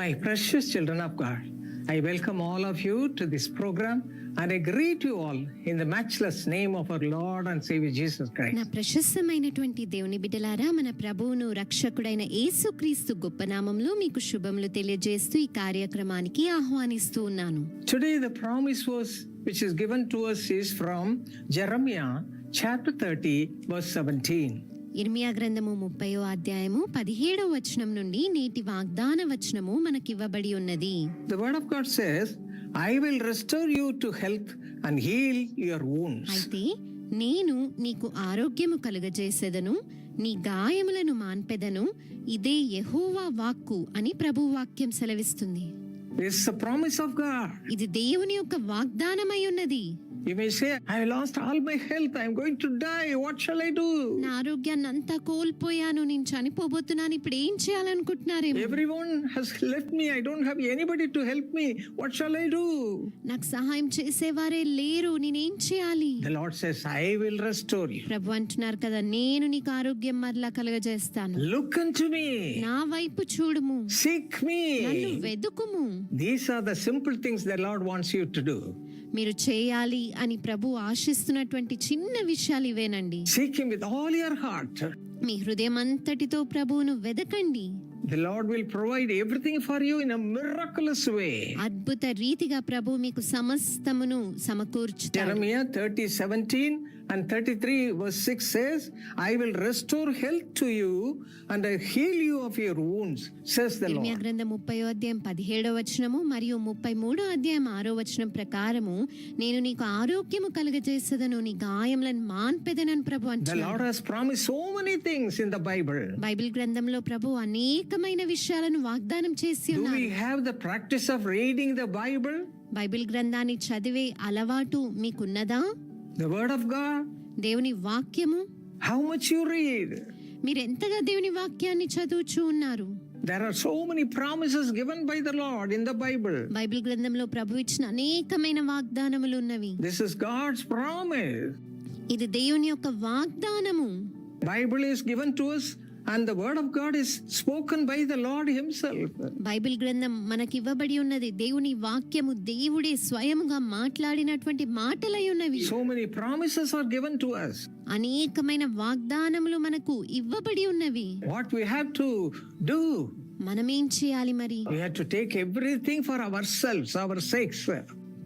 My precious children of God, I welcome all of you to this program and I greet you all in the matchless name of our Lord and Savior Jesus Christ. నా ప్రశస్తమైనటువంటి దేవుని బిడ్డలారా, మన ప్రభువును రక్షకుడైన యేసుక్రీస్తు గొప్ప నామములో మీకు శుభములు తెలియజేస్తూ ఈ కార్యక్రమానికి ఆహ్వానిస్తూ ఉన్నాను. Today the promise verse which is given to us is from Jeremiah chapter 30 verse 17. ఇర్మియా గ్రంథము 30వ అధ్యాయము 17వ వచనం నుండి నేటి వాగ్దాన వచనము మనకివ్వబడి ఉన్నది. The word of God says, I will restore you to health and heal your wounds. అయితే నేను నీకు ఆరోగ్యము కలుగజేసెదను, నీ గాయములను మాన్పెదను, ఇదే యెహోవా వాక్కు అని ప్రభువు వాక్యం సెలవిస్తుంది. This is the promise of God. ఇది దేవుని యొక్క వాగ్దానమై ఉన్నది. You may say, I lost all my health, I am going to die, what shall I do? నా ఆరోగ్యాన్ని అంతా కోల్పోయాను, నేను చనిపోబోతున్నాను, ఇప్పుడు ఏం చేయాలనుకుంటున్నారేమో. Everyone has left me, I don't have anybody to help me, what shall I do? నాకు సహాయం చేసేవారే లేరు, నేనేం చేయాలి? The Lord says, I will restore you. ప్రభు అంటున్నారు కదా, నేను నీకు ఆరోగ్యం మరలా కలుగజేస్తాను. Look unto me. నా వైపు చూడుము, Seek నన్ను me. వెదుకుము. These are the simple things the Lord wants you to do. మీరు చేయాలి అని ప్రభు ఆశిస్తున్నటువంటి చిన్న విషయాలు ఇవేనండి. Seek Him with all your heart. మీ హృదయం అంతటితో ప్రభువును వెదకండి. The Lord will provide everything for you in a miraculous way. అద్భుత రీతిగా ప్రభు మీకు సమస్తమును సమకూర్చుతాడు. Jeremiah 30:17 and 33 verse 6 says, I will restore health to you and I heal you of your wounds, says the ఇర్మియా Lord. గ్రంథం 30వ అధ్యాయం 17వ వచనము మరియు 33వ అధ్యాయం 6వ వచనం ప్రకారము నేను నీకు ఆరోగ్యము కలుగజేసెదను, నీ గాయములను మాన్పెదనని ప్రభు The అంటున్నాడు. Lord has promised so many things in the Bible. Bible గ్రంథంలో ప్రభు అనేకమైన విషయాలను వాగ్దానం చేసి Do ఉన్నారు. we have the practice of reading the Bible? Bible గ్రంథాన్ని చదివే అలవాటు మీకున్నదా? The Word of God? దేవుని వాక్యము How much you read? మీరు ఎంతగా దేవుని వాక్యాన్ని చదువుచూ ఉన్నారు? There are so many promises given by the Lord in the Bible. Bible గ్రంథంలో ప్రభు ఇచ్చిన అనేకమైన వాగ్దానములు ఉన్నవి. This is God's promise. ఇది దేవుని యొక్క వాగ్దానము. Bible is given to us and the Word of God is spoken by the Lord Himself. Bible గ్రంథం మనకి ఇవ్వబడి ఉన్నది. దేవుని వాక్యము దేవుడే స్వయముగా మాట్లాడినటువంటి మాటలై ఉన్నవి. So many promises are given to us. అనేకమైన వాగ్దానములు మనకు ఇవ్వబడి ఉన్నవి. What we have to do? మనమేం చేయాలి మరి? We have to take everything for ourselves, our sakes.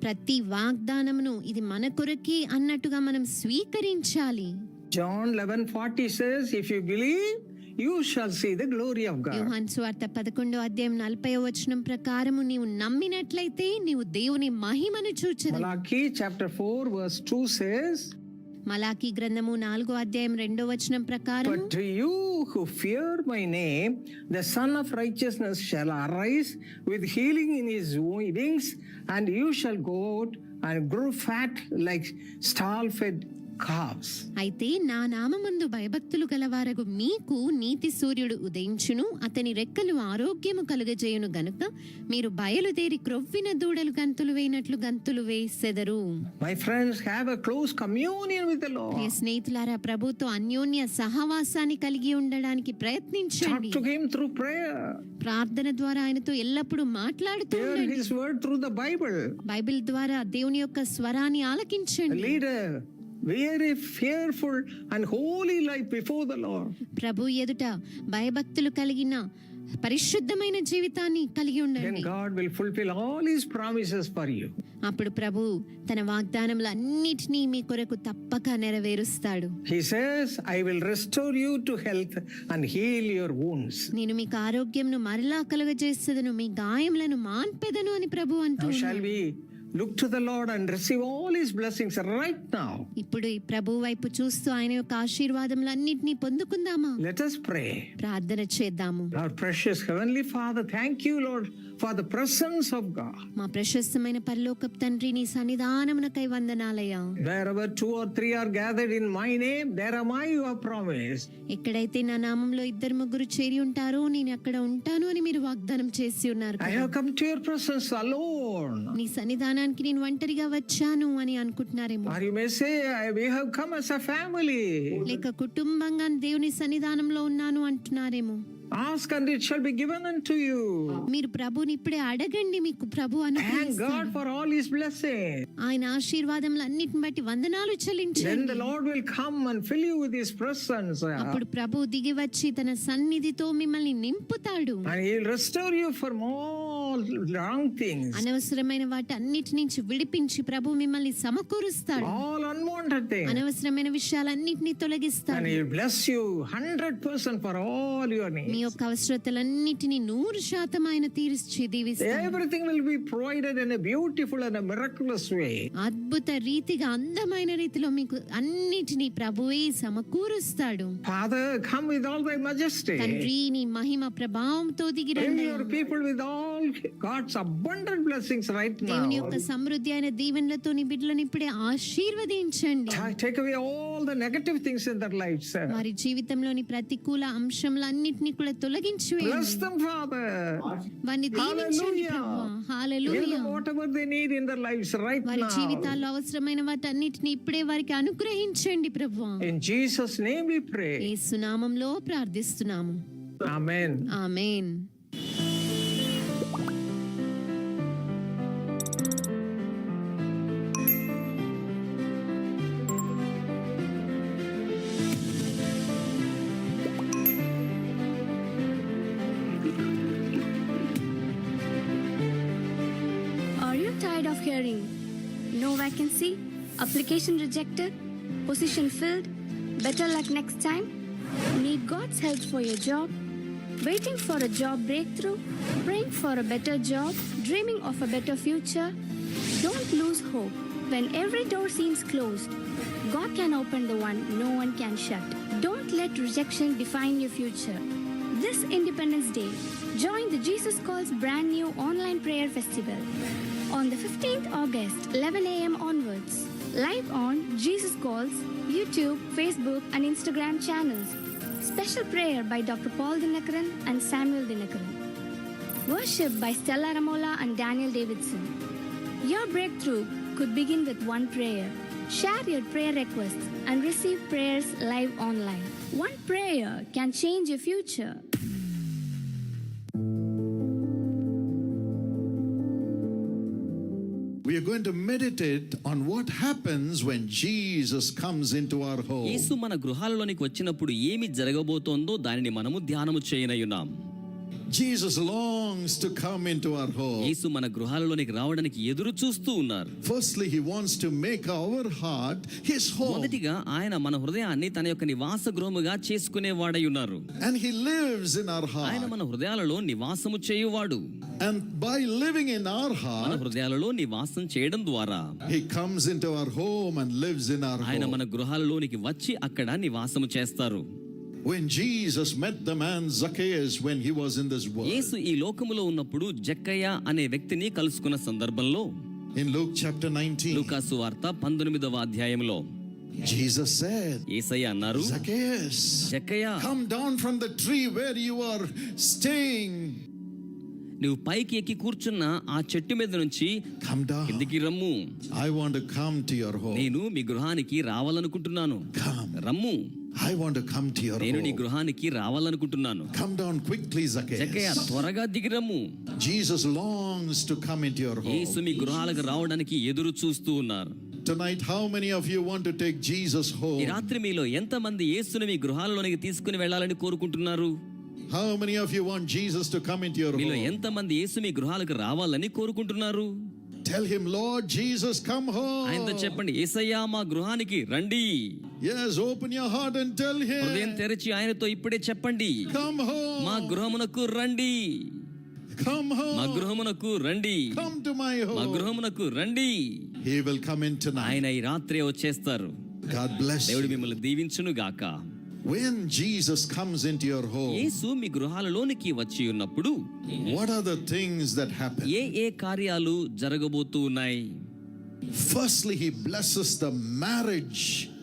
ప్రతి వాగ్దానమును ఇది మన కొరకే అన్నట్టుగా మనం స్వీకరించాలి. John 11:40 says, if you believe, you shall see the glory of God. యోహాను సువార్త 11వ అధ్యాయం 40వ వచనం ప్రకారము నీవు నమ్మినట్లయితే నీవు దేవుని మహిమను చూచెదవు. Malachi chapter 4 verse 2 says, Malachi గ్రంథము 4వ అధ్యాయం 2వ వచనం ప్రకారం but to you who fear my name, the Son of Righteousness shall arise with healing in his wings, and you shall go out and grow fat like stall-fed calves. అయితే నా నామమందు భయభక్తులు గలవారగు మీకు నీతి సూర్యుడు ఉదయించును, అతని రెక్కలు ఆరోగ్యము కలుగజేయును గనుక మీరు బయలుదేరి క్రొవ్విన దూడలు గంతులు వేయినట్లు గంతులు వేసెదరు. My friends, have a close communion with the Lord. ప్రియ స్నేహితులారా, ప్రభుతో అన్యోన్య సహవాసాన్ని కలిగి ఉండడానికి Talk ప్రయత్నించండి. to Him through prayer. ప్రార్థన ద్వారా ఆయనతో ఎల్లప్పుడూ మాట్లాడుతూ Hear ఉండండి. His word through the Bible. Bible ద్వారా దేవుని యొక్క స్వరాన్ని A ఆలకించండి. leader, very fearful and holy life before the Lord. ప్రభు ఎదుట భయభక్తులు కలిగిన పరిశుద్ధమైన జీవితాన్ని కలిగి Then ఉండండి. God will fulfill all His promises for you. అప్పుడు ప్రభు తన వాగ్దానములన్నిటినీ మీ కొరకు తప్పక నెరవేరుస్తాడు. He says, I will restore you to health and heal your wounds. నేను మీకు ఆరోగ్యంను మరలా కలుగజేసేదను, మీ గాయములను మాన్పెదను అని ప్రభు అంటూ Now shall ఉన్నాడు. we look to the Lord and receive all His blessings right now? ఇప్పుడు ఈ ప్రభు వైపు చూస్తూ ఆయన యొక్క ఆశీర్వాదములన్నిటినీ పొందుకుందామా? Let us pray. ప్రార్థన చేద్దాము. Our precious Heavenly Father, thank you, Lord, for the presence of God. మా ప్రశస్తమైన పరలోకపు తండ్రి, నీ సన్నిధానమునకై వందనాలయ్యా. Wherever 2 or 3 are gathered in my name, there am I, you have promised. ఎక్కడైతే నా నామంలో 2-3 చేరి ఉంటారో నేను అక్కడ ఉంటాను అని మీరు వాగ్దానం చేసి ఉన్నారు I కదా. have come to your presence alone. నీ సన్నిధానానికి నేను ఒంటరిగా వచ్చాను అని అనుకుంటున్నారేమో. Or you may say, we have come as a family. లేక కుటుంబంగా దేవుని సన్నిధానంలో ఉన్నాను అంటున్నారేమో. Ask and it shall be given unto you. మీరు ప్రభుని ఇప్పుడే అడగండి, మీకు ప్రభు Thank అనుగ్రహిస్తాడు. God for all his blessings. ఆయన ఆశీర్వాదములన్నిటిని బట్టి వందనాలు Then చెల్లించండి. the Lord will come and fill you with his presence. అప్పుడు ప్రభు దిగి వచ్చి తన సన్నిధితో మిమ్మల్ని నింపుతాడు. And he will restore you from all wrong things. అనవసరమైన వాటి అన్నిటి నుంచి విడిపించి ప్రభు మిమ్మల్ని సమకూరుస్తాడు. All unwanted things. అనవసరమైన విషయాలన్నిటిని And తొలగిస్తాడు. he will bless you 100% for all your me needs. యొక్క అవసరతలన్నిటిని 100% ఆయన తీర్చి దీవిస్తాడు. Everything will be provided in a beautiful and a miraculous way. అద్భుత రీతిగా అందమైన రీతిలో మీకు అన్నిటినీ ప్రభువే సమకూరుస్తాడు. Father, come with all thy majesty. తండ్రి, నీ మహిమ ప్రభావంతో Fill దిగిరండి. your people with all God's abundant blessings right దేవుని now. యొక్క సమృద్ధి అయిన దీవెనలతో నీ బిడ్డలను ఇప్పుడే ఆశీర్వదించండి. Take away all the negative things in their lives. వారి జీవితంలోని ప్రతికూల అంశములన్నిటినీ కూడా తొలగించి Bless వేయండి. them, Father. వారిని దీవించండి Hallelujah. ప్రభువా. Give hallelujah. them whatever they need in their lives right వారి now. జీవితాల్లో అవసరమైన వాటన్నిటిని ఇప్పుడే వారికి అనుగ్రహించండి ప్రభువా. In Jesus' name we pray. యేసు నామములో ప్రార్థిస్తున్నాము. Amen. Amen. Are you tired of hearing no vacancy, application rejected, position filled, better luck next time? Need God's help for your job? Waiting for a job breakthrough? Praying for a better job? Dreaming of a better future? Don't lose hope. When every door seems closed, God can open the one no one can shut. Don't let rejection define your future. This Independence Day, join the Jesus Calls brand new online prayer festival on the 15th August, 11 a.m. onwards. Live on Jesus Calls, YouTube, Facebook, and Instagram channels. Special prayer by Dr. Paul Dinakaran and Samuel Dinakaran. Worship by Stella Ramola and Daniel Davidson. Your breakthrough could begin with one prayer. Share your prayer requests and receive prayers live online. One prayer can change your future. We are going to meditate on what happens when Jesus comes into our home. యేసు మన గృహాలలోనికి వచ్చినప్పుడు ఏమి జరగబోతోందో దానిని మనము ధ్యానము చేయనయున్నాం. Jesus longs to come into our home. యేసు మన గృహాలలోనికి రావడానికి ఎదురు చూస్తూ ఉన్నారు. Firstly, he wants to make our heart his home. మొదటిగా ఆయన మన హృదయాన్ని తన యొక్క నివాస గృహముగా చేసుకునేవాడై ఉన్నారు. And he lives in our ఆయన heart. మన హృదయాలలో నివాసము చేయువాడు. And by living in our మన heart, హృదయాలలో నివాసం చేయడం ద్వారా he comes into our home and lives in our ఆయన మన home. గృహాలలోనికి వచ్చి అక్కడ నివాసము చేస్తారు. When Jesus met the man Zacchaeus when he was in this world, యేసు ఈ లోకములో ఉన్నప్పుడు జక్కయ్య అనే వ్యక్తిని కలుసుకున్న సందర్భంలో in Luke chapter 19, లూకాసు వార్త 19వ అధ్యాయంలో Jesus said, యేసయ్య అన్నారు, Zacchaeus, Jakkayya, come down from the tree where you are staying. నువ్వు పైకి ఎక్కి కూర్చున్న ఆ చెట్టు మీద నుంచి Come down. కిందికి రమ్ము. I want to come to your home. నేను మీ గృహానికి రావాలనుకుంటున్నాను. Come. Rum. I want to come to your నేను నీ home. గృహానికి రావాలనుకుంటున్నాను. Come down quickly, జక్కయ్య, Zacchaeus. త్వరగా దిగి రమ్ము. Jesus longs to come into your Yesu home. మీ గృహాలకు రావడానికి ఎదురు చూస్తూ ఉన్నారు. Tonight, how many of you want to take Jesus ఈ home? రాత్రి మీలో ఎంతమంది యేసుని మీ గృహాలలోనికి తీసుకుని వెళ్ళాలని కోరుకుంటున్నారు? How many of you want Jesus to come into your మీలో home? ఎంతమంది యేసు మీ గృహాలకు రావాలని కోరుకుంటున్నారు? Tell him, Lord Jesus, come ఆయనతో home. చెప్పండి, యేసయ్యా మా గృహానికి రండి. Yes, open your heart and tell హృదయం him, తెరిచి ఆయనతో ఇప్పుడే చెప్పండి, come మా home. గృహమునకు రండి. Come మా home. గృహమునకు రండి. Come to my మా home. గృహమునకు రండి. He will come in tonight. ఆయన ఈ రాత్రే వచ్చేస్తారు. God bless దేవుడు you. మిమ్మల్ని దీవించును గాక. When Jesus comes into your home, యేసు మీ గృహాలలోనికి వచ్చి ఉన్నప్పుడు what are the things that happen? ఏ కార్యాలు జరగబోతూ ఉన్నాయి? Firstly, he blesses the marriage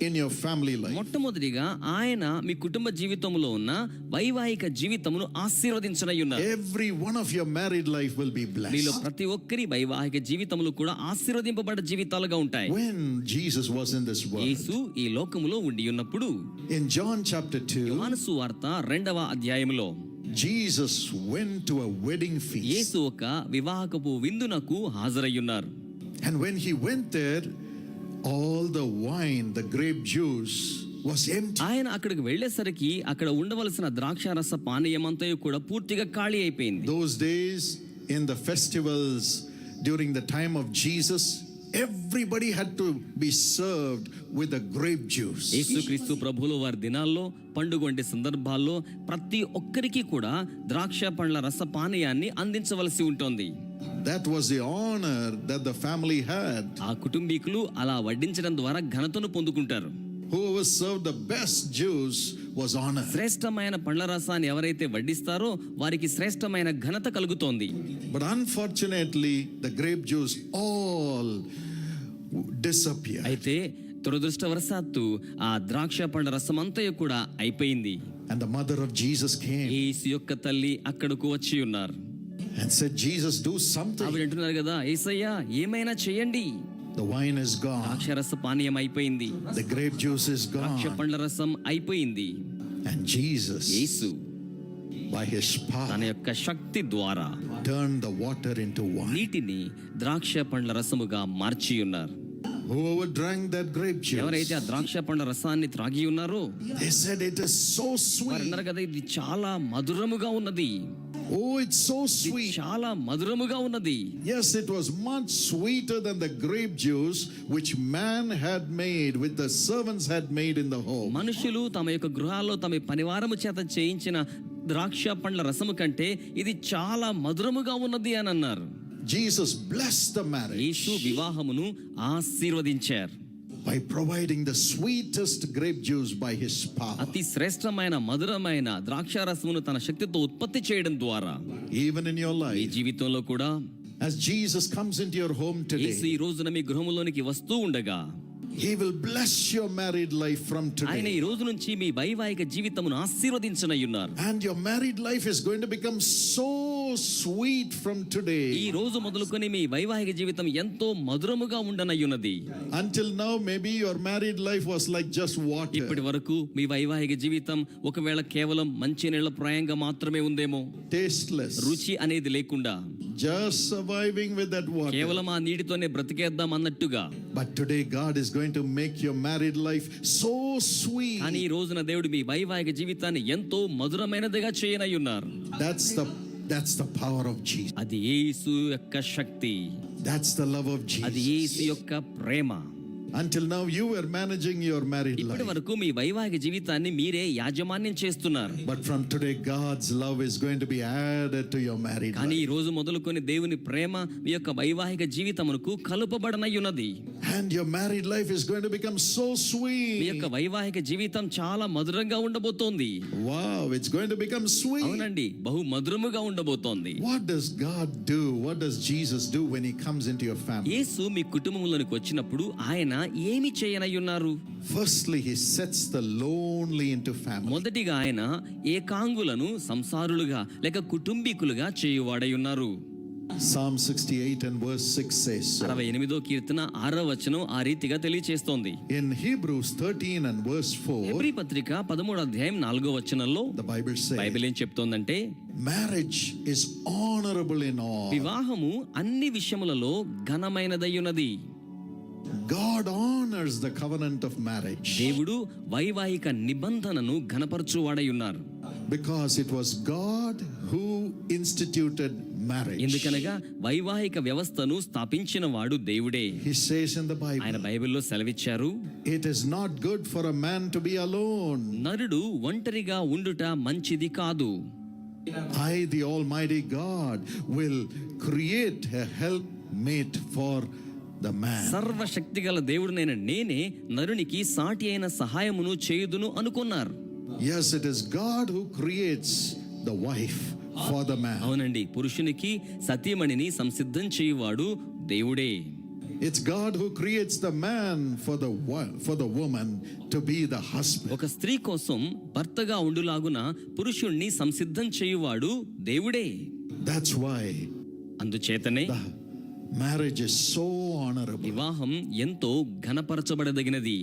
in your family life. మొట్టమొదటిగా ఆయన మీ కుటుంబ జీవితంలో ఉన్న వైవాహిక జీవితమును ఆశీర్వదించనయ్యున్నారు. Every one of your married life will be మీలో blessed. ప్రతి ఒక్కరి వైవాహిక జీవితములు కూడా ఆశీర్వదింపబడ్డ జీవితాలుగా ఉంటాయి. When Jesus was in this world, యేసు ఈ లోకములో ఉండి ఉన్నప్పుడు in John chapter 2, యోహాను సువార్త 2వ అధ్యాయంలో Jesus went to a wedding feast. యేసు ఒక వివాహకపు విందునకు హాజరయ్యున్నారు. And when he went there, all the wine, the grape juice was empty. ఆయన అక్కడికి వెళ్ళేసరికి అక్కడ ఉండవలసిన ద్రాక్షారస పానీయమంతయు కూడా పూర్తిగా ఖాళీ అయిపోయింది. Those days in the festivals during the time of Jesus, everybody had to be served with the grape juice. యేసుక్రీస్తు ప్రభువుల వారి దినాల్లో పండుగ వంటి సందర్భాల్లో ప్రతి ఒక్కరికి కూడా ద్రాక్ష పండ్ల రస పానీయాన్ని అందించవలసి ఉంటుంది. That was the honor that the family had. ఆ కుటుంబీకులు అలా వడ్డించడం ద్వారా ఘనతను పొందుకుంటారు. Whoever served the best juice was honored. శ్రేష్టమైన పండ్ల రసాన్ని ఎవరైతే వడ్డిస్తారో వారికి శ్రేష్టమైన ఘనత కలుగుతోంది. But unfortunately, the grape juice all disappeared. అయితే దురదృష్టవశాత్తు ఆ ద్రాక్ష పండ్ల రసమంతయు కూడా అయిపోయింది. And the mother of Jesus came యేసు యొక్క తల్లి అక్కడకు వచ్చి ఉన్నారు. and said, Jesus, do something. ఆవిడ అంటున్నారు కదా, యేసయ్యా ఏమైనా చేయండి, The wine is gone. ద్రాక్షరస పానీయం అయిపోయింది, The grape juice is ద్రాక్ష gone. పండ్ల రసం అయిపోయింది. And Jesus, Yesu by his తన power, యొక్క శక్తి ద్వారా turned the water into wine. నీటిని ద్రాక్ష పండ్ల రసముగా మార్చి ఉన్నారు. Whoever drank that grape ఎవరైతే juice, ఆ ద్రాక్ష పండ్ల రసాన్ని త్రాగి ఉన్నారో they said it is so వారు sweet. అన్నారు కదా, ఇది చాలా మధురముగా ఉన్నది, Oh, it's so ఇది sweet. చాలా మధురముగా ఉన్నది. Yes, it was much sweeter than the grape juice which man had made, which the servants had made in the home. మనుషులు తమ యొక్క గృహాల్లో తమ పరివారము చేత చేయించిన ద్రాక్ష పండ్ల రసము కంటే ఇది చాలా మధురముగా ఉన్నది అని అన్నారు. Jesus blessed the marriage యేసు వివాహమును ఆశీర్వదించారు. by providing the sweetest grape juice by his power. అతి శ్రేష్టమైన మధురమైన ద్రాక్షారసమును తన శక్తితో ఉత్పత్తి చేయడం ద్వారా Even in your me life, జీవితంలో కూడా as Jesus comes into your home యేసు ఈ today, రోజున మీ గృహములోనికి వస్తూ ఉండగా he will bless your married life from ఆయన ఈ today. రోజు నుంచి మీ వైవాహిక జీవితమును ఆశీర్వదించనయ్యున్నారు. And your married life is going to become so sweet from ఈ today. రోజు మొదలుకొని మీ వైవాహిక జీవితం ఎంతో మధురముగా ఉండనయ్యున్నది. Until now, maybe your married life was like just water. ఇప్పటి వరకు మీ వైవాహిక జీవితం ఒకవేళ కేవలం మంచినీళ్ల ప్రాయంగా మాత్రమే ఉందేమో, Tasteless. రుచి అనేది లేకుండా Just surviving with that water. కేవలం ఆ నీటితోనే బ్రతికేద్దాం అన్నట్టుగా. But today God is going to make your married life so sweet. కానీ ఈ రోజున దేవుడు మీ వైవాహిక జీవితాన్ని ఎంతో మధురమైనదిగా చేయనయ్యున్నారు. That's the power of Jesus. అది యేసు యొక్క శక్తి, That's the love of అది Jesus. యేసు యొక్క ప్రేమ. Until now you were managing your married ఇప్పటి life. వరకు మీ వైవాహిక జీవితాన్ని మీరే యాజమాన్యం చేస్తున్నారు. But from today God's love is going to be added to your married కానీ life. ఈ రోజు మొదలుకొని దేవుని ప్రేమ మీ యొక్క వైవాహిక జీవితమునకు కలుపబడనయ్యున్నది. And your married life is going to become so me sweet. యొక్క వైవాహిక జీవితం చాలా మధురంగా ఉండబోతోంది. Wow, it's going to become sweet. అవునండి, బహు మధురముగా ఉండబోతోంది. What does God do? What does Jesus do when he comes into your family? యేసు మీ కుటుంబంలోనికి వచ్చినప్పుడు ఆయన ఏమి చేయనయ్యున్నారు? Firstly, he sets the lonely into family. మొదటిగా ఆయన ఏకాంగులను సంసారులుగా లేక కుటుంబీకులుగా చేయువాడై ఉన్నారు. Psalm 68 and verse 6 says so. 68వ కీర్తన 6వ వచనం ఆ రీతిగా తెలియచేస్తోంది. In Hebrews 13 and verse 4, Hebrew పత్రిక 13వ అధ్యాయం 4వ వచనంలో the Bible says, బైబిల్ ఏం చెప్తోందంటే, marriage is honorable in all. వివాహము అన్ని విషయములలో ఘనమైనదయ్యున్నది. God honors the covenant of marriage దేవుడు వైవాహిక నిబంధనను ఘనపరచువాడై ఉన్నారు. because it was God who instituted marriage. ఎందుకనగా వైవాహిక వ్యవస్థను స్థాపించిన వాడు దేవుడే. He says in the ఆయన Bible, బైబిల్లో సెలవిచ్చారు, it is not good for a man to be alone. నరుడు ఒంటరిగా ఉండుట మంచిది కాదు. I, the Almighty God, will create a helpmate for the man. సర్వశక్తిగల దేవుడినైన నేనే నరునికి సాటి అయిన సహాయమును చేయుదును అనుకున్నారు. Yes, it is God who creates the wife for the man. అవునండి, పురుషునికి సతీమణిని సంసిద్ధం చేయువాడు దేవుడే. It's God who creates the man for the woman to be the husband. ఒక స్త్రీ కోసం భర్తగా ఉండులాగున పురుషుణ్ణి సంసిద్ధం చేయువాడు దేవుడే. That's why అందుచేతనే the marriage is so honorable. వివాహం ఎంతో ఘనపరచబడదగినది.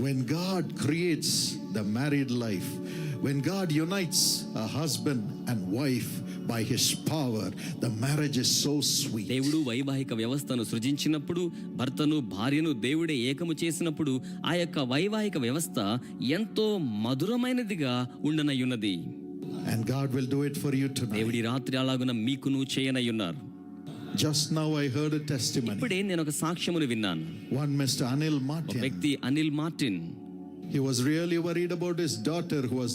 When God creates the married life, When God unites a husband and wife by his power, the marriage is so sweet. దేవుడు వైవాహిక వ్యవస్థను సృజించినప్పుడు, భర్తను భార్యను దేవుడే ఏకము చేసినప్పుడు ఆ యొక్క వైవాహిక వ్యవస్థ ఎంతో మధురమైనదిగా ఉండనయ్యున్నది. And God will do it for you tonight. దేవుడి రాత్రి అలాగున మీకును చేయనయ్యున్నారు. Just now I heard a testimony. ఇప్పుడే నేను ఒక సాక్ష్యమును విన్నాను. One Mr. Anil ఒక Martin. వ్యక్తి Anil Martin, He was really worried about his daughter who was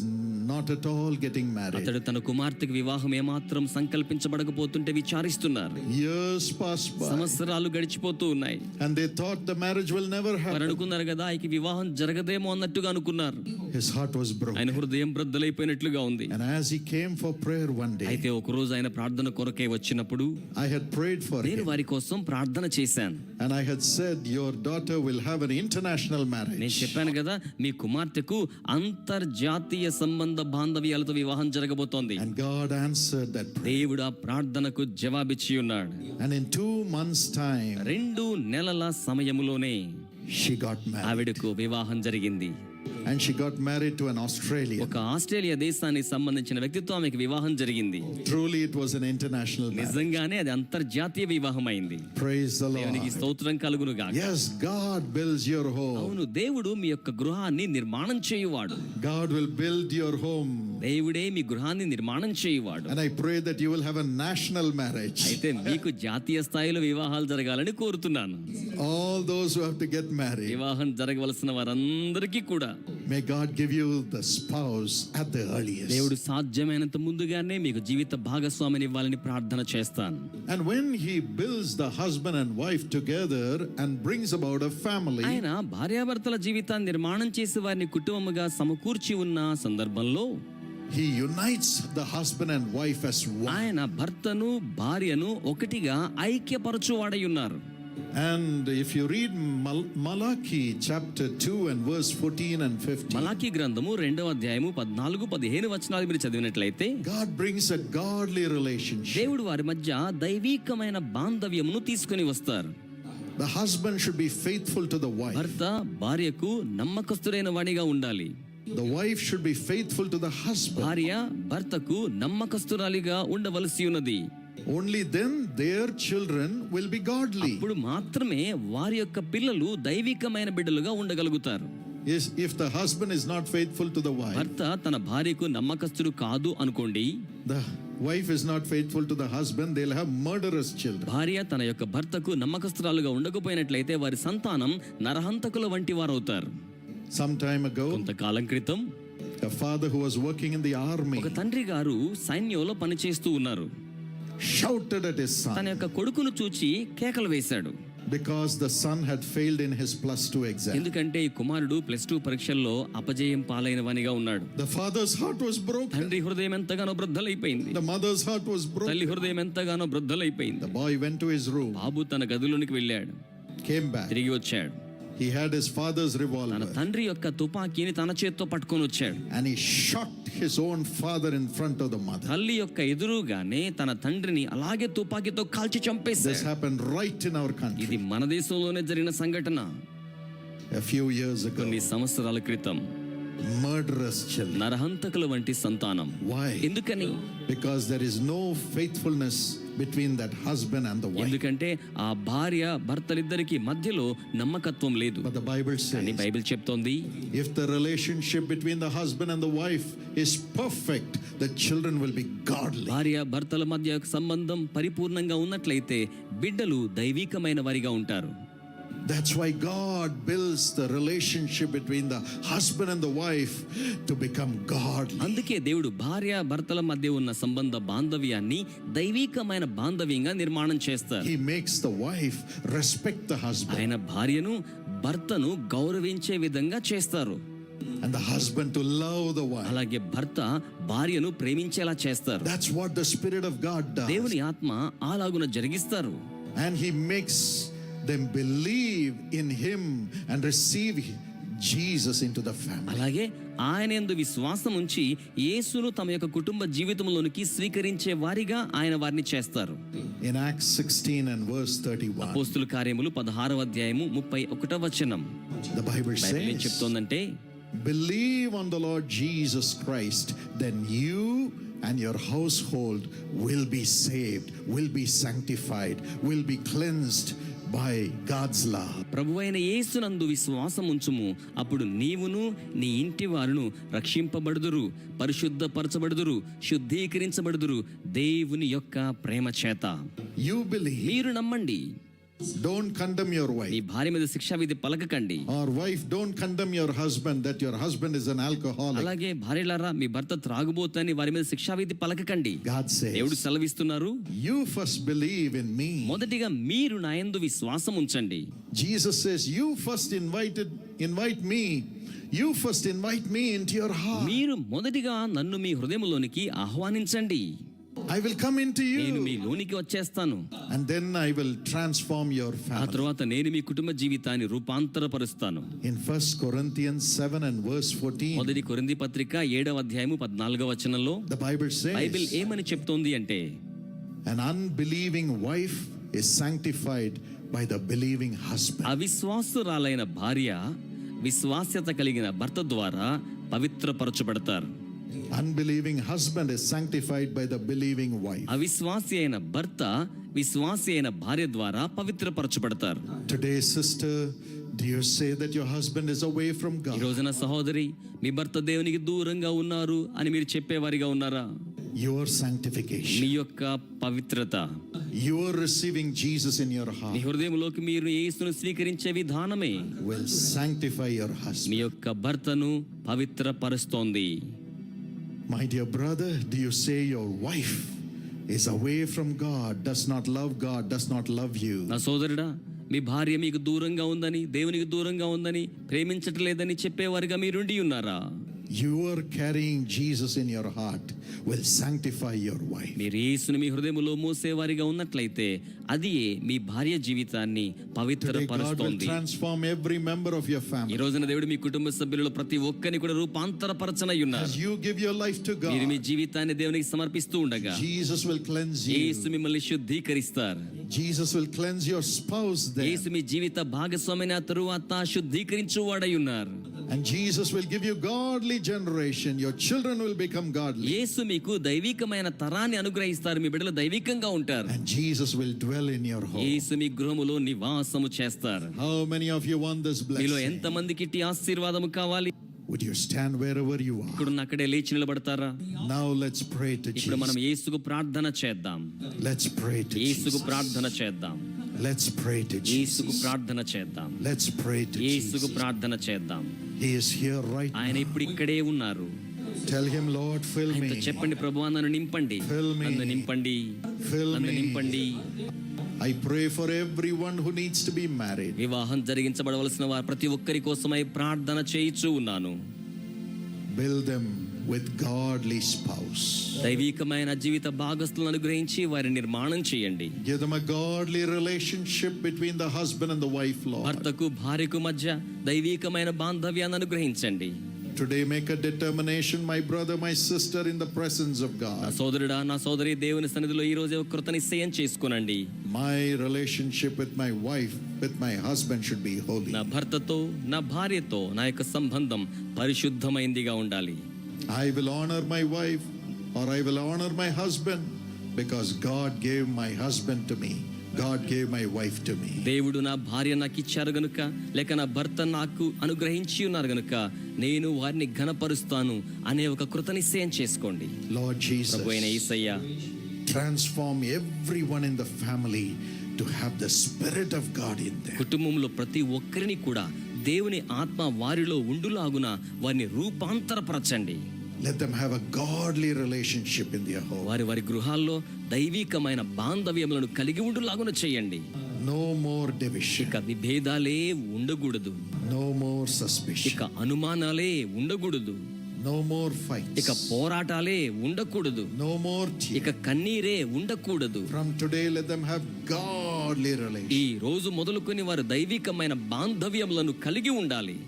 not at all getting married. అతడు తన కుమార్తెకు వివాహం ఏమాత్రం సంకల్పించబడకపోతుంటే విచారిస్తున్నారు. Years passed by సంవత్సరాలు గడిచిపోతూ ఉన్నాయి. and they thought the marriage will never వారు happen. అనుకున్నారు కదా ఈ వివాహం జరగదేమో అన్నట్టుగా అనుకున్నారు. His heart was broken. ఆయన హృదయం బ్రద్దలైపోయినట్లుగా ఉంది. And as he came for prayer one day, అయితే ఒక రోజు ఆయన ప్రార్థన కొరకే వచ్చినప్పుడు I had prayed for నేను him వారి కోసం ప్రార్థన చేశాను. and I had said, your daughter will have an international నేను marriage. చెప్పాను కదా మీ కుమార్తెకు అంతర్జాతీయ సంబంధ బాంధవ్యాలతో వివాహం జరగబోతోంది. And God answered that prayer. దేవుడు ఆ ప్రార్థనకు జవాబిచ్చి ఉన్నాడు. And in 2 months' time, 2 నెలల సమయములోనే she got married. ఆవిడకు వివాహం జరిగింది. And she got married to an Australian. ఒక ఆస్ట్రేలియా దేశానికి సంబంధించిన వ్యక్తితో ఆమెకు వివాహం జరిగింది. Truly, it was an international marriage. నిజంగానే అది అంతర్జాతీయ వివాహం అయింది. Praise the దేవునికి Lord. స్తోత్రం కలుగును గాక. Yes, God builds your home. అవును, దేవుడు మీ యొక్క గృహాన్ని నిర్మాణం చేయువాడు. God will build your home. దేవుడే మీ గృహాన్ని నిర్మాణం చేయువాడు. And I pray that you will have a national marriage. అయితే మీకు జాతీయ స్థాయిలో వివాహాలు జరగాలని కోరుతున్నాను. All those who have to get married, వివాహం జరగవలసిన వారందరికీ కూడా may God give you the spouse at the earliest. దేవుడు సాధ్యమైనంత ముందుగానే మీకు జీవిత భాగస్వామిని ఇవ్వాలని ప్రార్థన చేస్తాను. And when he builds the husband and wife together and brings about a family, ఆయన భార్యాభర్తల జీవితాన్ని నిర్మాణం చేసి వారిని కుటుంబముగా సమకూర్చి ఉన్న సందర్భంలో he unites the husband and wife as one. ఆయన భర్తను భార్యను ఒకటిగా ఐక్యపరచువాడై ఉన్నారు. And if you read Malachi chapter 2 and verse 14 and 15, Malachi గ్రంథము 2వ అధ్యాయము 14-15 వచనాలు మీరు చదివినట్లయితే God brings a godly relationship. దేవుడు వారి మధ్య దైవీకమైన బాంధవ్యమును తీసుకొని వస్తారు. The husband should be faithful to the wife. భర్త భార్యకు నమ్మకస్తుడైన వాడిగా ఉండాలి. The wife should be faithful to the husband. భార్య భర్తకు నమ్మకస్తురాలిగా ఉండవలసి ఉన్నది. Only then their children will be godly. ఇప్పుడు మాత్రమే వారి యొక్క పిల్లలు దైవికమైన బిడ్డలుగా ఉండగలుగుతారు. If the husband is not faithful to the wife, భర్త తన భార్యకు నమ్మకస్తుడు కాదు అనుకోండి, the wife is not faithful to the husband, they'll have murderous children. భార్య తన యొక్క భర్తకు నమ్మకస్తురాలుగా ఉండకపోయినట్లయితే వారి సంతానం నరహంతకుల వంటి వారు అవుతారు. Some time ago, కొంతకాలం క్రితం a father who was working in the army ఒక తండ్రి గారు సైన్యంలో పనిచేస్తూ ఉన్నారు. shouted at his తన son యొక్క కొడుకును చూచి కేకలు వేశాడు. because the son had failed in his +2 exam. ఎందుకంటే ఈ కుమారుడు +2 పరీక్షల్లో అపజయం పాలైన వానిగా ఉన్నాడు. The father's heart was broken. తండ్రి హృదయం ఎంతగానో బ్రద్దలైపోయింది. The mother's heart was broken. తల్లి హృదయం ఎంతగానో బ్రద్దలైపోయింది. The boy went to his room, బాబు తన గదిలోనికి వెళ్ళాడు, came back. తిరిగి వచ్చాడు. He had his father's తన revolver తండ్రి యొక్క తుపాకీని తన చేత్తో పట్టుకొని వచ్చాడు. and he shot his own father in front of the mother. తల్లి యొక్క ఎదురుగానే తన తండ్రిని అలాగే తుపాకీతో కాల్చి This చంపేశాడు. happened right in our country ఇది మన దేశంలోనే జరిగిన సంఘటన. a few years ago. కొన్ని సంవత్సరాల క్రితం Murderous children. నరహంతకుల వంటి సంతానం. Why? ఎందుకని? Because there is no faithfulness between that husband and the wife. ఎందుకంటే ఆ భార్య భర్తలిద్దరికి మధ్యలో నమ్మకత్వం లేదు. But the Bible అని says, బైబిల్ చెప్తోంది, if the relationship between the husband and the wife is perfect, the children will be godly. భార్య భర్తల మధ్య సంబంధం పరిపూర్ణంగా ఉన్నట్లయితే బిడ్డలు దైవికమైన వారిగా ఉంటారు. That's why God builds the relationship between the husband and the wife to become godly. అందుకే దేవుడు భార్య భర్తల మధ్య ఉన్న సంబంధ బాంధవ్యాన్ని దైవికమైన బాంధవ్యంగా నిర్మాణం చేస్తారు. He makes the wife respect the husband ఆయన భార్యను భర్తను గౌరవించే విధంగా చేస్తారు. and the husband to love the wife. అలాగే భర్త భార్యను ప్రేమించేలా చేస్తారు. That's what the Spirit of God does. దేవుని ఆత్మ అలాగున జరిగిస్తారు. And He makes them believe in Him and receive Jesus into the family. అలాగే ఆయన యందు విశ్వాసం ఉంచి యేసును తమ యొక్క కుటుంబ జీవితంలోనికి స్వీకరించే వారిగా ఆయన వారిని చేస్తారు. In Acts 16 and verse 31, అపోస్తుల కార్యములు 16వ అధ్యాయము 31వ వచనం the Bible బైబిల్ ఏం says, చెప్తోందంటే, believe on the Lord Jesus Christ, then you and your household will be saved, will be sanctified, will be cleansed by God's love. ప్రభువైన యేసునందు విశ్వాసం ఉంచుము, అప్పుడు నీవును నీ ఇంటి వారును రక్షింపబడుదురు, పరిశుద్ధపరచబడుదురు, శుద్ధీకరించబడుదురు దేవుని యొక్క ప్రేమ చేత. You believe. మీరు నమ్మండి. Don't condemn your me wife. భార్య మీద శిక్షా విధి పలకకండి. Or wife, don't condemn your husband that your husband is an alcoholic. అలాగే భార్యలారా మీ భర్త త్రాగుబోతని వారి మీద శిక్షా విధి పలకకండి. God దేవుడు says, సెలవిస్తున్నారు, you first believe in me. మొదటిగా మీరు నా యందు విశ్వాసం ఉంచండి. Jesus says, you first invite me. You first invite me into your heart. మీరు మొదటిగా నన్ను మీ హృదయములోనికి ఆహ్వానించండి. I will come into నేను మీ you. లోనికి వచ్చేస్తాను. And then I will transform your ఆ family. తర్వాత నేను మీ కుటుంబ జీవితాన్ని రూపాంతరపరుస్తాను. In 1 Corinthians 7 and verse 14, మొదటి కొరింథీ పత్రిక 7వ అధ్యాయము 14వ వచనంలో the Bible బైబిల్ says, ఏమని చెప్తోంది అంటే, an unbelieving wife is sanctified by the believing husband. అవిశ్వాసురాలైన భార్య విశ్వాస్యత కలిగిన భర్త ద్వారా పవిత్రపరచబడతారు. Unbelieving husband is sanctified by the believing wife. అవిశ్వాసి అయిన భర్త విశ్వాసి అయిన భార్య ద్వారా పవిత్రపరచబడతారు. Today, sister, do you say that your husband is away from ఈ God? రోజున సహోదరి, మీ భర్త దేవునికి దూరంగా ఉన్నారు అని మీరు చెప్పేవారిగా ఉన్నారా? Your మీ sanctification, యొక్క పవిత్రత, your receiving Jesus in your me heart హృదయంలోకి మీరు యేసును స్వీకరించే విధానమే will sanctify your me husband. యొక్క భర్తను పవిత్రపరుస్తోంది. My dear brother, do you say your wife is away from God, does not love God, does not love you? నా సోదరుడా, మీ భార్య మీకు దూరంగా ఉందని, దేవునికి దూరంగా ఉందని, ప్రేమించట్లేదని చెప్పేవారిగా మీరుండి ఉన్నారా? You are carrying Jesus in your heart will sanctify your wife. మీరు యేసుని మీ హృదయములో మోసేవారిగా ఉన్నట్లయితే అది మీ భార్య జీవితాన్ని Today, God will పవిత్రపరుస్తోంది. transform every member of your ఈ family. రోజున దేవుడు మీ కుటుంబ సభ్యులలో ప్రతి ఒక్కరిని కూడా రూపాంతరపరచనై ఉన్నారు. As you give your life to మీరు మీ God, జీవితాన్ని దేవునికి సమర్పిస్తూ ఉండగా Jesus will cleanse Yesu you. మిమ్మల్ని శుద్ధీకరిస్తారు. Jesus will cleanse your spouse then. యేసు మీ జీవిత భాగస్వామైన తరువాత శుద్ధీకరించువాడై ఉన్నారు. And Jesus will give you godly generation. Your children will become godly. యేసు మీకు దైవికమైన తరాన్ని అనుగ్రహిస్తారు. మీ బిడ్డలు దైవికంగా ఉంటారు. And Jesus will dwell in your home. యేసు మీ గృహములో నివాసము చేస్తారు. How many of you want this మీలో blessing? ఎంత మందికి ఇట్టి ఆశీర్వాదము కావాలి? Would you stand wherever you are? ఇక్కడున్న అక్కడే లేచి నిలబడతారా? Now let's pray to ఇప్పుడు మనం Jesus. యేసుకు ప్రార్థన చేద్దాం. Let's pray to యేసుకు Jesus. ప్రార్థన చేద్దాం. Let's pray to యేసుకు Jesus. ప్రార్థన చేద్దాం. Let's pray to యేసుకు Jesus. ప్రార్థన చేద్దాం. He is here right ఆయన now. ఇప్పుడు ఇక్కడే ఉన్నారు. Tell him, Lord, fill ఆయనతో me. చెప్పండి, ప్రభువా నన్ను నింపండి, Fill me. నన్ను నింపండి, Fill నన్ను me. నింపండి. I pray for everyone who needs to be married. వివాహం జరిగించబడవలసిన వారు ప్రతి ఒక్కరి కోసమై ప్రార్థన చేయిచూ ఉన్నాను. Build them with godly spouse. దైవికమైన జీవిత భాగస్తులను అనుగ్రహించి వారిని నిర్మాణం చేయండి. Give them a godly relationship between the husband and the wife, Lord. భర్తకు భార్యకు మధ్య దైవికమైన బాంధవ్యాన్ని అనుగ్రహించండి. Today make a determination, my brother, my sister, in the presence of నా God. సోదరుడా, నా సోదరి, దేవుని సన్నిధిలో ఈ రోజే ఒక కృత నిశ్చయం చేసుకునండి. My relationship with my wife, with my husband should be holy. నా భర్తతో, నా భార్యతో నా యొక్క సంబంధం పరిశుద్ధమైందిగా ఉండాలి. I will honor my wife or I will honor my husband because God gave my husband to me. God gave my wife to me. దేవుడు నా భార్య నాకు ఇచ్చారు గనుక, లేక నా భర్త నాకు అనుగ్రహించి ఉన్నారు గనుక నేను వారిని ఘనపరుస్తాను అనే ఒక కృత నిశ్చయం చేసుకోండి. Lord ప్రభువైన Jesus, Yesayya, transform everyone in the family to have the Spirit of God in them. కుటుంబంలో ప్రతి ఒక్కరిని కూడా దేవుని ఆత్మ వారిలో ఉండులాగున వారిని రూపాంతరపరచండి. Let them have a godly relationship in their home. వారి వారి గృహాల్లో దైవికమైన బాంధవ్యములను కలిగి ఉండులాగున చేయండి. No more division, ఇక విభేదాలే ఉండకూడదు. no more suspicion, ఇక అనుమానాలే ఉండకూడదు. no more ఇక fights, పోరాటాలే ఉండకూడదు. no more ఇక tears. కన్నీరే ఉండకూడదు. From today, let them have godly relations. ఈ రోజు మొదలుకొని వారు దైవికమైన బాంధవ్యములను కలిగి ఉండాలి.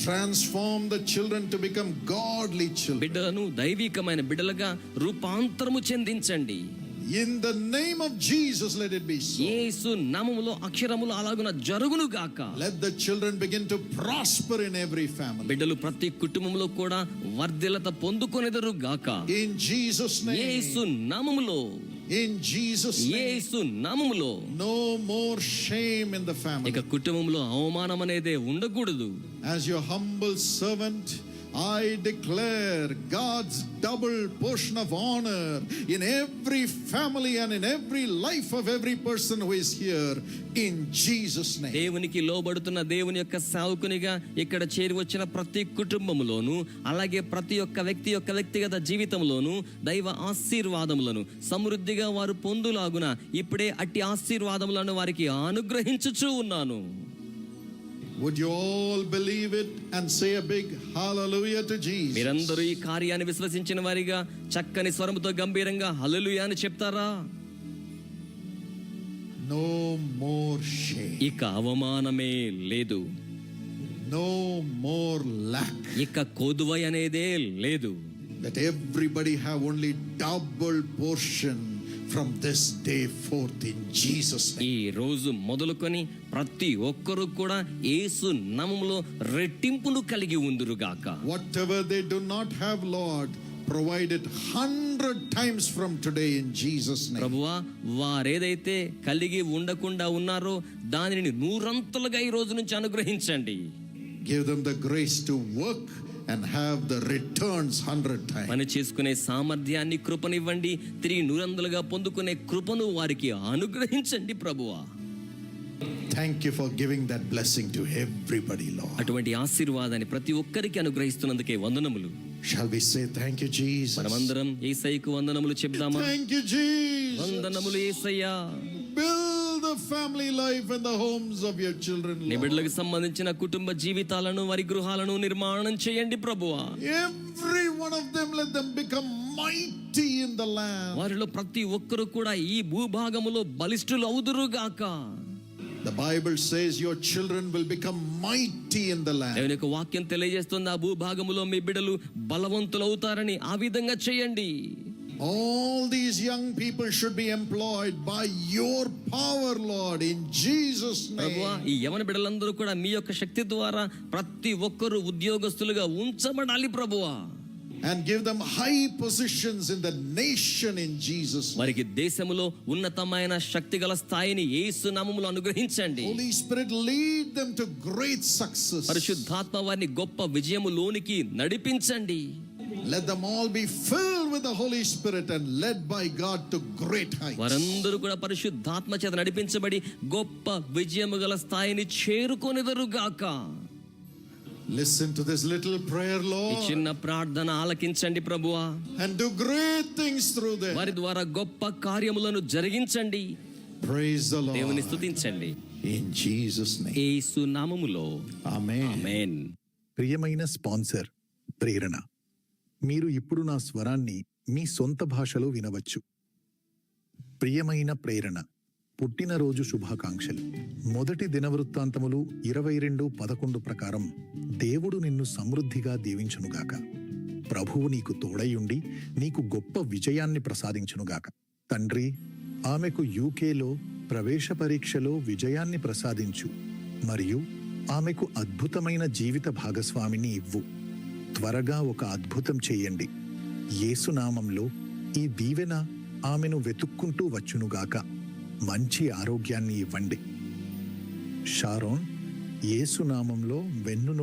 Transform the children to become godly children. బిడ్డలను దైవికమైన బిడ్డలుగా రూపాంతరము చెందించండి. In the name of Jesus, let it be so. యేసు నామములో అక్షరములు అలాగున జరుగును గాక. Let the children begin to prosper in every family. బిడ్డలు ప్రతి కుటుంబంలో కూడా వర్ధిల్లత పొందుకొనెదరు గాక. In Jesus' name. యేసు నామములో, In Jesus' name. యేసు నామములో. No more shame in the family. ఇక కుటుంబంలో అవమానం అనేదే ఉండకూడదు. As your humble servant, I declare God's double portion of honor in every family and in every life of every person who is here, in Jesus' name. దేవునికి లోబడుతున్న దేవుని యొక్క సేవకునిగా ఇక్కడ చేరి వచ్చిన ప్రతి కుటుంబములోను, అలాగే ప్రతి ఒక్క వ్యక్తి యొక్క వ్యక్తిగత జీవితంలోను దైవ ఆశీర్వాదములను సమృద్ధిగా వారు పొందులాగున ఇప్పుడే అట్టి ఆశీర్వాదములను వారికి అనుగ్రహించుచూ ఉన్నాను. Would you all believe it and say a big hallelujah to Jesus? మీరందరూ ఈ కార్యాన్ని విశ్వసించిన వారిగా చక్కని స్వరముతో గంభీరంగా హల్లెలూయా అని చెప్తారా? No more shame. ఇక అవమానమే లేదు, No more lack. ఇక కొదువై అనేదే లేదు. Let everybody have only double portion from this day forth, in Jesus' name. ఈ రోజు మొదలుకొని ప్రతి ఒక్కరు కూడా యేసు నామములో రెట్టింపును కలిగి ఉందురుగాక. Whatever they do not have, Lord, provide it 100 times from today, in Jesus' name. ప్రభువా, వారేదైతే కలిగి ఉండకుండా ఉన్నారో దానిని నూరంతలుగా ఈ రోజు నుంచి అనుగ్రహించండి. Give them the grace to work and have the returns 100 times. పని చేసుకునే సామర్థ్యాన్ని కృపనివ్వండి, తిరిగి నూరంతలుగా పొందుకునే కృపను వారికి అనుగ్రహించండి ప్రభువా. Thank you for giving that blessing to everybody, Lord. అటువంటి ఆశీర్వాదాన్ని ప్రతి ఒక్కరికి అనుగ్రహిస్తున్నందుకే వందనములు. Shall we say thank you, Jesus? మనమందరం యేసయ్యకు వందనములు చెప్దామా? Thank you, Jesus. వందనములు యేసయ్యా. Build the family life and the homes of your children, నీ Lord. బిడ్డలకు సంబంధించిన కుటుంబ జీవితాలను వారి గృహాలను నిర్మాణం చేయండి ప్రభువా. Every one of them, let them become mighty in the land. వారిలో ప్రతి ఒక్కరు కూడా ఈ భూభాగములో బలిష్ఠులు అవుదురుగాక. The Bible says your children will become mighty in the land. దేవుని యొక్క వాక్యం తెలియజేస్తుంది, ఆ భూభాగములో మీ బిడ్డలు బలవంతులు అవుతారని. ఆ విధంగా చేయండి. All these young people should be employed by your power, Lord, in Jesus' ప్రభువా, name. ఈ యవన బిడ్డలందరూ కూడా మీ యొక్క శక్తి ద్వారా ప్రతి ఒక్కరు ఉద్యోగస్తులుగా ఉంచబడాలి ప్రభువా. And give them high positions in the nation, in Jesus' name. వారికి దేశములో ఉన్నతమైన శక్తి గల స్థాయిని యేసు నామములో అనుగ్రహించండి. Holy Spirit, lead them to great success. పరిశుద్ధాత్మ వారిని గొప్ప విజయములోనికి నడిపించండి. Let them all be filled with the Holy Spirit and led by God to great heights. వారందరూ కూడా పరిశుద్ధాత్మ చేత నడిపించబడి గొప్ప విజయము గల స్థాయిని చేరుకొనెదరుగాక. Listen to this little prayer, ఈ Lord, చిన్న ప్రార్థన ఆలకించండి ప్రభువా. and do great things through them. వారి ద్వారా గొప్ప కార్యములను జరిగించండి. Praise the దేవుని Lord. స్తుతించండి. In Jesus' name. యేసు నామములో Amen. ఆమేన్. ప్రియమైన స్పాన్సర్ ప్రేరణ, మీరు ఇప్పుడు నా స్వరాన్ని మీ సొంత భాషలో వినవచ్చు. ప్రియమైన ప్రేరణ, పుట్టినరోజు శుభాకాంక్షలు. మొదటి దినవృత్తాంతములు 22:11 ప్రకారం దేవుడు నిన్ను సమృద్ధిగా దీవించునుగాక. ప్రభువు నీకు తోడయుండి నీకు గొప్ప విజయాన్ని ప్రసాదించునుగాక. తండ్రి, ఆమెకు యూకేలో ప్రవేశ పరీక్షలో విజయాన్ని ప్రసాదించు మరియు ఆమెకు అద్భుతమైన జీవిత భాగస్వామిని ఇవ్వు. త్వరగా ఒక అద్భుతం చేయండి. యేసునామంలో ఈ దీవెన ఆమెను వెతుక్కుంటూ వచ్చునుగాక. మంచి ఆరోగ్యాన్ని ఇవ్వండి. షారోన్, యేసునామంలో వెన్నును